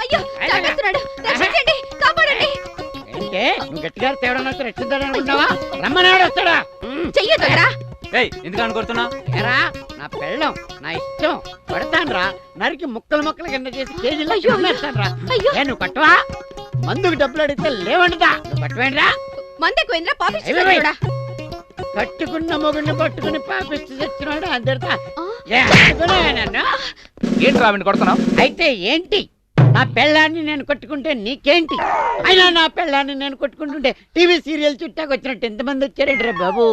అయ్యో తాగేస్తున్నాడు రక్షించండి కాపాడండి ఏంటే నువ్వు గట్టిగా తేవడం వస్తే రక్షిద్దాడు అనుకున్నావా రమ్మనాడు వస్తాడా చెయ్యొద్దురా ఎందుకు అనుకుంటున్నా ఏరా నా పెళ్ళం నా ఇష్టం పడతాను రా నరికి ముక్కలు ముక్కలు కింద చేసి కేజీలో రా నువ్వు కట్టవా మందుకు డబ్బులు అడిగితే లేవంటదా నువ్వు కట్టవేంట్రా మందెక్కువైందిరా పాపిస్తాడా కట్టుకున్న మొగుడిని పట్టుకుని పాపిస్తూ తెచ్చినాడు అందరితో ఏంటి రావిని కొడుతున్నావు అయితే ఏంటి నా పెళ్ళాన్ని నేను కొట్టుకుంటే నీకేంటి అయినా నా పెళ్ళాన్ని నేను కొట్టుకుంటుంటే టీవీ సీరియల్ చుట్టాకు వచ్చినట్టు ఎంతమంది వచ్చారేంట్రా బాబు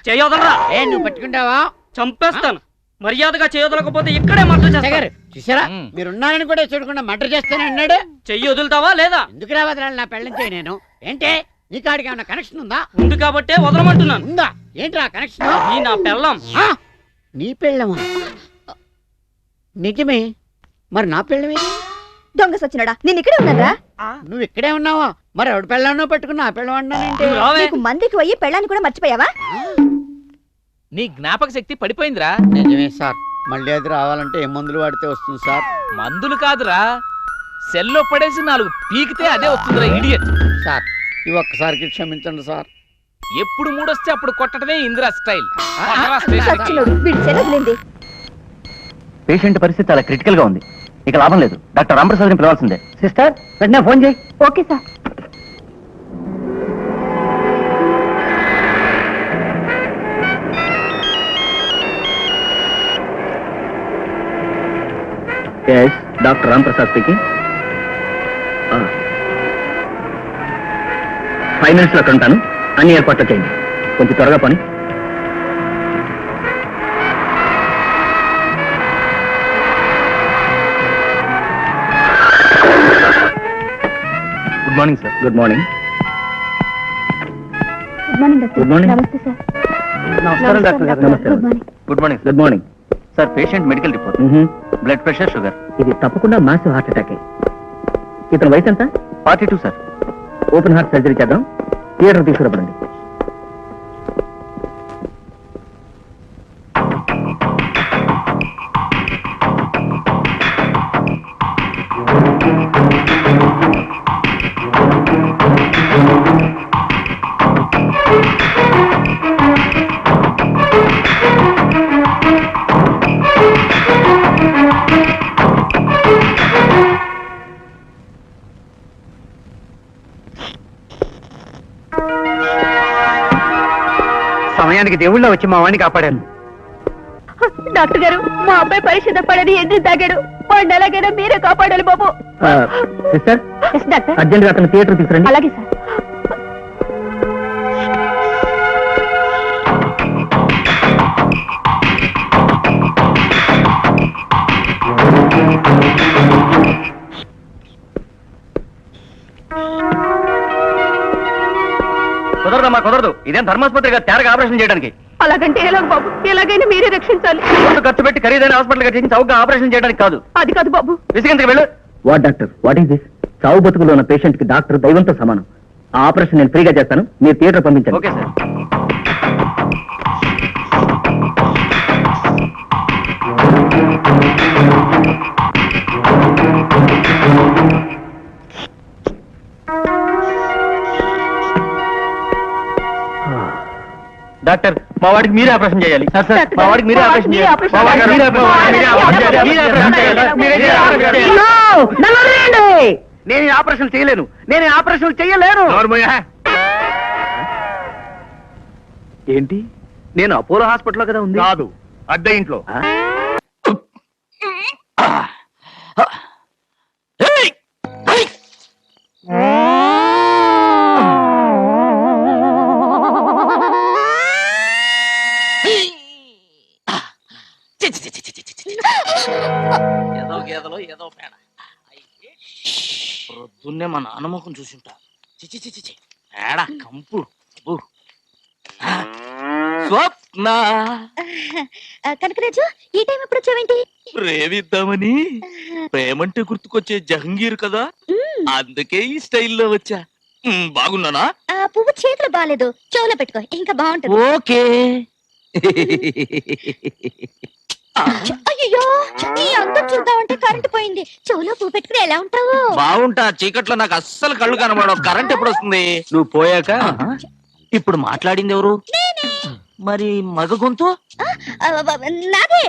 చేయొదలరా నువ్వు పట్టుకుంటావా చంపేస్తాను మర్యాదగా చేయొదలకపోతే ఇక్కడే మర్డర్ చేస్తారు చూసారా మీరున్నారని కూడా చూడకుండా మర్డర్ చేస్తానన్నాడు చెయ్యి వదులుతావా లేదా ఎందుకు రావద్రాలు నా పెళ్ళం చేయి నేను ఏంటే నీ కాడికి ఏమన్నా కనెక్షన్ ఉందా ఉంది కాబట్టే వదలమంటున్నాను ఉందా ఏంట్రా కనెక్షన్ ఈ నా పెళ్ళం నీ పెళ్ళమా నిజమే మరి నా పెళ్ళమే దొంగ సచ్చినాడా నేను ఇక్కడే ఉన్నారా నువ్వు ఇక్కడే ఉన్నావా మరి ఎవడు పెళ్ళాన్నో పట్టుకుని నా పెళ్ళం అన్నానంటే నీకు మందికి పోయి పెళ్ళాన్ని కూడా మర్చిపోయావా నీ జ్ఞాపక శక్తి పడిపోయిందిరా నిజమే సార్ మళ్ళీ అది రావాలంటే ఏ మందులు వాడితే వస్తుంది సార్ మందులు కాదురా సెల్లో పడేసి 4 పీకితే అదే వస్తుందిరా ఇడియట్ సార్ ఈ ఒక్కసారికి క్షమించండి సార్ ఎప్పుడు మూడొస్తే అప్పుడు కొట్టడమే ఇందిరా స్టైల్ సచ్చినోడు వీడి సెలవులేంది పేషెంట్ పరిస్థితి చాలా క్రిటికల్ గా ఉంది ఇక లాభం లేదు డాక్టర్ రామప్రసాద్ని పిలవాల్సిందే సిస్టర్ వెంటనే ఫోన్ చేయి okay sir doctor Ramprasad speaking 5 minutes లో అక్కడ ఉంటాను అన్ని ఏర్పాట్లు చేయండి కొంచెం త్వరగా పని good morning sir good morning good morning నమస్తే సార్ నమస్కారం డాక్టర్ గారు నమస్తే good morning good morning sir patient medical report blood pressure sugar ఇది తప్పకుండా మాసివ్ హార్ట్ అటాక్ ఇతని వయసు ఎంత 42 సార్ ఓపెన్ హార్ట్ సర్జరీ చేద్దాం థియేటర్ తీసుకురాపడండి సమయానికి దేవుళ్ళ వచ్చి మా వాడిని కాపాడాను డాక్టర్ గారు మా అబ్బాయి పరీక్ష తప్పడని ఎందుకు తాగాడు వాడిని ఎలాగైనా మీరే కాపాడాలి బాబు సిస్టర్ డాక్టర్ అర్జెంట్ గా అతను థియేటర్ తీసుకురండి అలాగే సార్ కుదరదమ్మా కుదరదు ఇదేం ధర్మాసుపత్రిగా తేరగా ఆపరేషన్ చేయడానికి అలాగంటే ఎలాగ బాబు ఎలాగైనా మీరే రక్షించాలి ఖర్చు పెట్టి ఖరీదైన హాస్పిటల్ కట్టించి చౌకగా ఆపరేషన్ చేయడానికి కాదు అది కాదు బాబు విసిగించక వెళ్ళు what doctor what is this చావు బతుకులో ఉన్న పేషెంట్ కి డాక్టర్ దైవంతో సమానం ఆ ఆపరేషన్ నేను ఫ్రీగా చేస్తాను మీరు థియేటర్ పంపించండి ఓకే సార్ డాక్టర్ మా వాడికి మీరే ఆపరేషన్ చేయాలి మా వాడికి మీరే ఆపరేషన్ నేను ఆపరేషన్ చేయలేను నేను ఆపరేషన్ చేయలేను ఏంటి నేను అపోలో హాస్పిటల్లో కదా ఉంది కాదు అద్దె ఇంట్లో ఏదో గేదలో ఏదో పేడ పొద్దున్నే మా నాన్నమ్మకం చూసింటా చిచి చిచి చి పేడ కంపు స్వప్న కనకరాజు ఈ టైం ఎప్పుడు వచ్చావేంటి ప్రేమిద్దామని ప్రేమంటే గుర్తుకొచ్చే జహంగీర్ కదా అందుకే ఈ స్టైల్లో వచ్చా బాగున్నానా పువ్వు చేతులు బాగాలేదు చెవులో పెట్టుకో ఇంకా బాగుంటుంది ఓకే అయ్యో ఈ అందం చూద్దామంటే అయిపోయింది. చెవులో పువ్వు పెట్టుకుని ఎలా ఉంటావు? బాగుంటా. చీకట్లో నాకు అస్సలు కళ్ళు కనబడవు. కరెంట్ ఎప్పుడు వస్తుంది? నువ్వు పోయాక ఇప్పుడు మాట్లాడింది ఎవరు? మరి మగ గొంతు నాదే.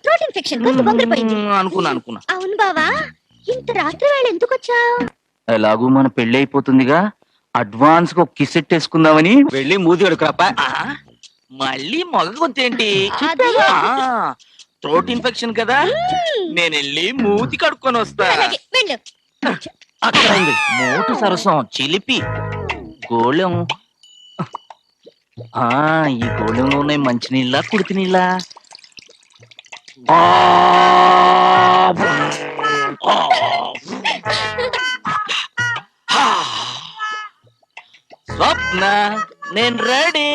థ్రోట్ ఇన్ఫెక్షన్ గొంతు బొంగిపోయింది. అనుకున్నా. అవును బావా, ఇంత రాత్రి వేళ ఎందుకు వచ్చావు? ఎలాగూ మన పెళ్లి అయిపోతుందిగా, అడ్వాన్స్ గా కిస్ వేసుకుందామని వెళ్ళి మూతి కడుకురాపా. మళ్ళీ మగ గొంతు ఏంటి? థ్రోట్ ఇన్ఫెక్షన్ కదా, నేను వెళ్ళి మూతి కడుక్కొని వస్తా. అలాగే వెళ్ళు. అక్కడ ఉంది మోటు సరసం చిలిపి గోళం. ఈ గోళంలో ఉన్నాయి మంచినీళ్ళ కుడితి నీళ్ళ? స్వప్న నేను రెడీ.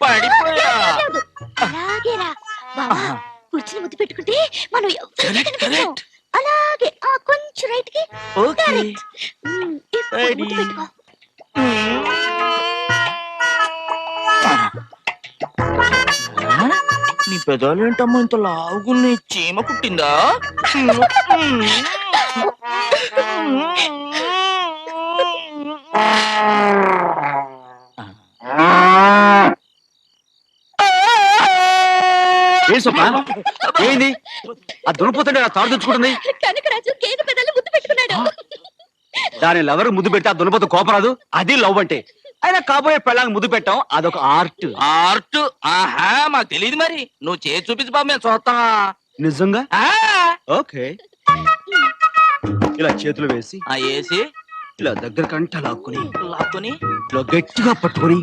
పడిపోయా. అలాగే రా బావా, కూర్చుని ముద్దు పెట్టుకుంటే మనం ఎవరికీ కనిపించం. correct. అలాగే కొంచెం రైట్ కి. ఓకే. ఇప్పుడు Ready. ముద్దు పెట్టుకో. నీ పెదాలు ఏంటమ్మా ఇంత లావుగున్ని? చీమ పుట్టిందా? ఏం సొప్పా? ఏంది ఆ దునిపోతుంటే నా తాడు తెచ్చుకుంటుంది? కనకరాజు గేదె పెదాలు ముద్దు పెట్టుకున్నాడు. దాని లవర్ ముద్దు పెడితే ఆ దునిపోతు కోపరాదు. అది లవ్ అంటే. అయినా కాబోయే పెళ్ళాంగి ముద్దు పెట్టాం, అదొక ఆర్ట్. ఆర్ట్? ఆహా, మాకు తెలియదు. మరి నువ్వు చేసి చూపించు బాబు, మేము చూస్తాం. నిజంగా? ఆ, ఓకే. ఇలా చేతులు వేసి వేసి ఇలా దగ్గర కంట లాక్కుని లాక్కొని ఇలా గట్టిగా పట్టుకొని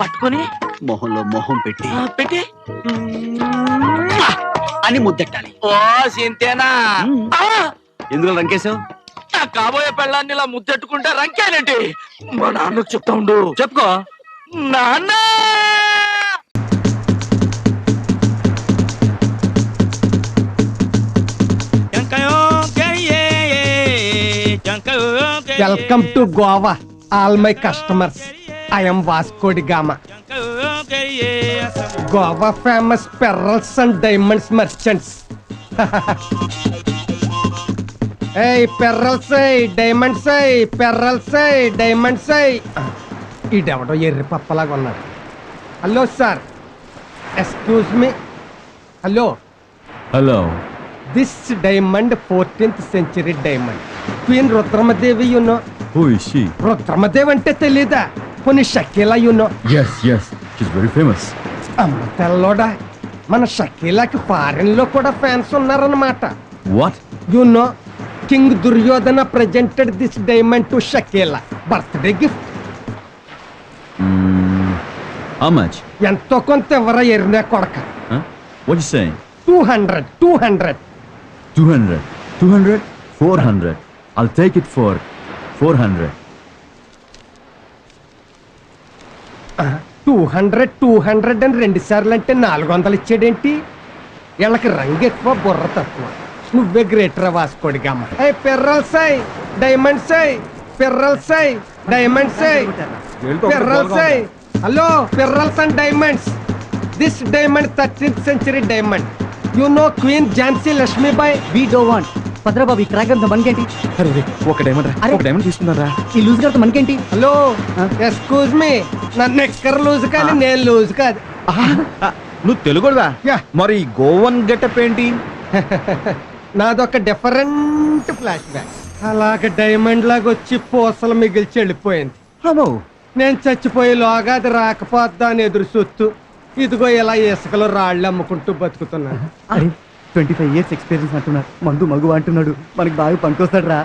పట్టుకొని మొహంలో మొహం పెట్టి పెట్టి అని ముద్దెట్టాలి. ఓ సింతేనా? ఎందుకు రంకేశావు? నా కాబోయే పెళ్ళాన్ని ఇలా ముద్దెట్టుకుంటే రంకేనండి. మా నాన్నకు చెప్తా ఉండు. చెప్పుకో. నాన్న welcome to Goa all my customers. I'm Vasco da Gama, Goa famous pearls and diamonds merchants. ఏయ్ పెర్రల్స్, డైమండ్స్, పెర్రల్స్, డైమండ్స్. ఈడెవడో ఎర్రి పప్పలాగా ఉన్నాడు. Hello sir, excuse me. Hello Hello. This diamond 14th century diamond, queen Rudramadevi. You know Who is she? Rudramadevi అంటే తెలీదా? కొన్ని Shakeela. You know Yes, yes. She's very famous. అమ్మ తెల్లోడా, మన షకీలాకి foreign లో కూడా ఫ్యాన్స్ ఉన్నారన్నమాట. What? You know king Duryodhana presented this diamond to Shakeela birthday gift. How much? ఎంతో కొంత ఎవరా ఎరినా కొడక. Huh? What you saying? 200. 200. 200? 400. I'll take it for 400. 200 అని 2 సార్లు అంటే 400 ఇచ్చాడేంటి? వీళ్ళకి రంగు ఎక్కువ, బుర్ర తక్కువ. నువ్వే గ్రేట్ రా వాస్కోడి గామ. ఏ పెర్రల్సై, డైమండ్సై, పెర్రల్సై, డైమండ్సై, పెర్రల్సై. Hello, pearls and diamonds. This diamond 13th century diamond. You know queen Jhansi Lakshmibai. We do want. Bhadrababu ఈ క్రాక్ అంతా మనకేంటి? అరే ఒక డైమండ్ రా. ఒక డైమండ్ తీసుకున్నారా? ఈ లూజ్ గారితో మనకేంటి? Hello, excuse me. నన్ను ఎక్కర లూజ్ కానీ నేను లూజ్ కాదు. నువ్వు తెలుగుదా? యా. మరి గోవన్ గెటప్ ఏంటి? నాదొక డిఫరెంట్ ఫ్లాష్ బ్యాక్. అలాగ డైమండ్ లాగా వచ్చి పూసలు మిగిల్చి వెళ్ళిపోయింది. అమ్మో. నేను చచ్చిపోయేలోగా అది రాకపోద్దా అని ఎదురు చూస్తూ ఇదిగో ఇలా ఇసుకలో రాళ్ళు అమ్ముకుంటూ బతుకుతున్నాను. 25 years ఎక్స్పీరియన్స్ అంటున్నాడు. మందు మగు అంటున్నాడు. మనకి బాగా పనికొస్తాడు రా.